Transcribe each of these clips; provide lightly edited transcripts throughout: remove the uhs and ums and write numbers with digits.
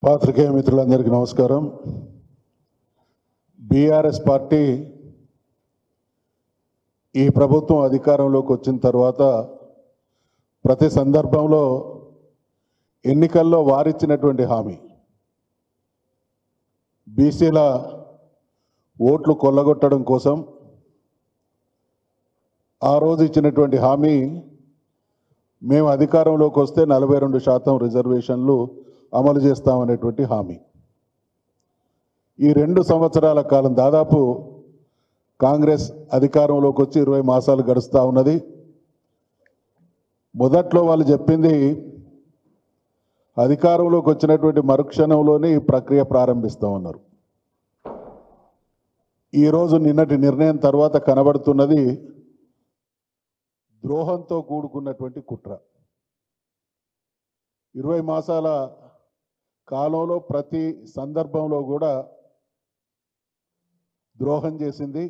పాత్రికేయ మిత్రులందరికీ నమస్కారం. బీఆర్ఎస్ పార్టీ ఈ ప్రభుత్వం అధికారంలోకి వచ్చిన తర్వాత ప్రతి సందర్భంలో ఎన్నికల్లో వారిచ్చినటువంటి హామీ బీసీల ఓట్లు కొల్లగొట్టడం కోసం ఆ రోజు ఇచ్చినటువంటి హామీ మేము అధికారంలోకి వస్తే 42% రిజర్వేషన్లు అమలు చేస్తామనేటువంటి హామీ. ఈ 2 సంవత్సరాల కాలం దాదాపు కాంగ్రెస్ అధికారంలోకి వచ్చి 20 మాసాలు గడుస్తూ ఉన్నది. మొదట్లో వాళ్ళు చెప్పింది అధికారంలోకి వచ్చినటువంటి మరుక్షణంలోనే ఈ ప్రక్రియ ప్రారంభిస్తామన్నారు. ఈరోజు నిన్నటి నిర్ణయం తర్వాత కనబడుతున్నది ద్రోహంతో కూడుకున్నటువంటి కుట్ర. 20 మాసాల కాలంలో ప్రతి సందర్భంలో కూడా ద్రోహం చేసింది.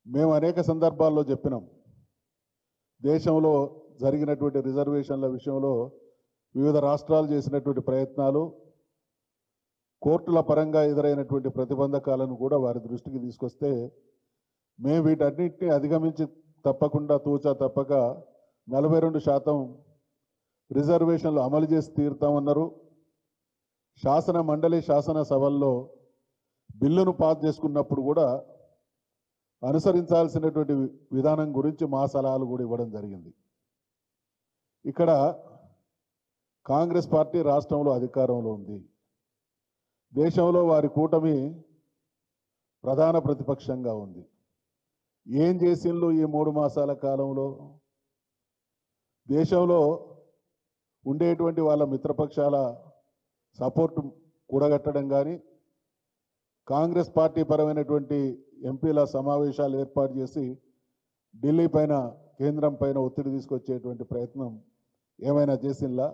మేము అనేక సందర్భాల్లో చెప్పినాం, దేశంలో జరిగినటువంటి రిజర్వేషన్ల విషయంలో వివిధ రాష్ట్రాలు చేసినటువంటి ప్రయత్నాలు, కోర్టుల పరంగా ఎదురైనటువంటి ప్రతిబంధకాలను కూడా వారి దృష్టికి తీసుకొస్తే మేము వీటన్నిటిని అధిగమించి తప్పకుండా తూచా తప్పక 42% రిజర్వేషన్లు అమలు చేసి తీరుతామన్నారు. శాసన మండలి శాసనసభల్లో బిల్లును పాస్ చేసుకున్నప్పుడు కూడా అనుసరించాల్సినటువంటి విధానం గురించి మా సలహాలు కూడా ఇవ్వడం జరిగింది. ఇక్కడ కాంగ్రెస్ పార్టీ రాష్ట్రంలో అధికారంలో ఉంది. దేశంలో వారి కూటమి ప్రధాన ప్రతిపక్షంగా ఉంది. ఏం చేసిండ్రు ఈ 3 మాసాల కాలంలో? దేశంలో ఉండేటువంటి వాళ్ళ మిత్రపక్షాల సపోర్టు కూడగట్టడం కానీ, కాంగ్రెస్ పార్టీ పరమైనటువంటి ఎంపీల సమావేశాలు ఏర్పాటు చేసి ఢిల్లీ పైన, కేంద్రం పైన ఒత్తిడి తీసుకొచ్చేటువంటి ప్రయత్నం ఏమైనా చేసిందా?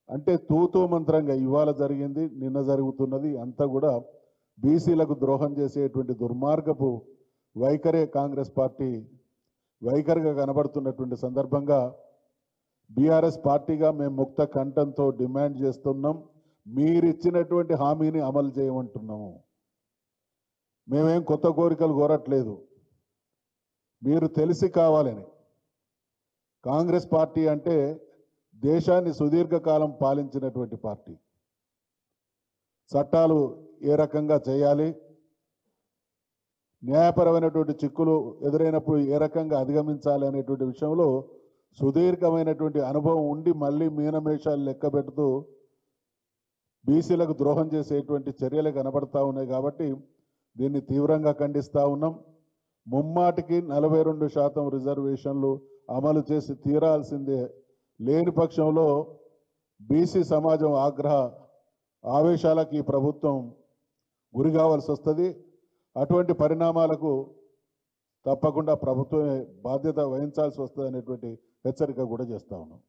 అంటే తూతూ మంత్రంగా ఇవాళ జరిగింది, నిన్న జరుగుతున్నది అంతా కూడా బీసీలకు ద్రోహం చేసేటువంటి దుర్మార్గపు వైఖరే కాంగ్రెస్ పార్టీ వైఖరిగా కనబడుతున్నటువంటి సందర్భంగా బీఆర్ఎస్ పార్టీగా మేము ముక్త కంఠంతో డిమాండ్ చేస్తున్నాం, మీరిచ్చినటువంటి హామీని అమలు చేయమంటున్నాము. మేమేం కొత్త కోరికలు కోరట్లేదు, మీరు తెలిసి కావాలని. కాంగ్రెస్ పార్టీ అంటే దేశాన్ని సుదీర్ఘకాలం పాలించినటువంటి పార్టీ. చట్టాలు ఏ రకంగా చేయాలి, న్యాయపరమైనటువంటి చిక్కులు ఎదురైనప్పుడు ఏ రకంగా అధిగమించాలి అనేటువంటి విషయంలో సుదీర్ఘమైనటువంటి అనుభవం ఉండి మళ్ళీ మీనమేషాలు లెక్క పెడుతూ బీసీలకు ద్రోహం చేసేటువంటి చర్యలు కనబడతా ఉన్నాయి. కాబట్టి దీన్ని తీవ్రంగా ఖండిస్తూ ఉన్నాం. ముమ్మాటికి 42% రిజర్వేషన్లు అమలు చేసి తీరాల్సిందే. లేని పక్షంలో బీసీ సమాజం ఆవేశాలకు ఈ ప్రభుత్వం గురి కావాల్సి వస్తుంది. అటువంటి పరిణామాలకు తప్పకుండా ప్రభుత్వమే బాధ్యత వహించాల్సి వస్తుంది అనేటువంటి హెచ్చరిక కూడా చేస్తా ఉన్నాం.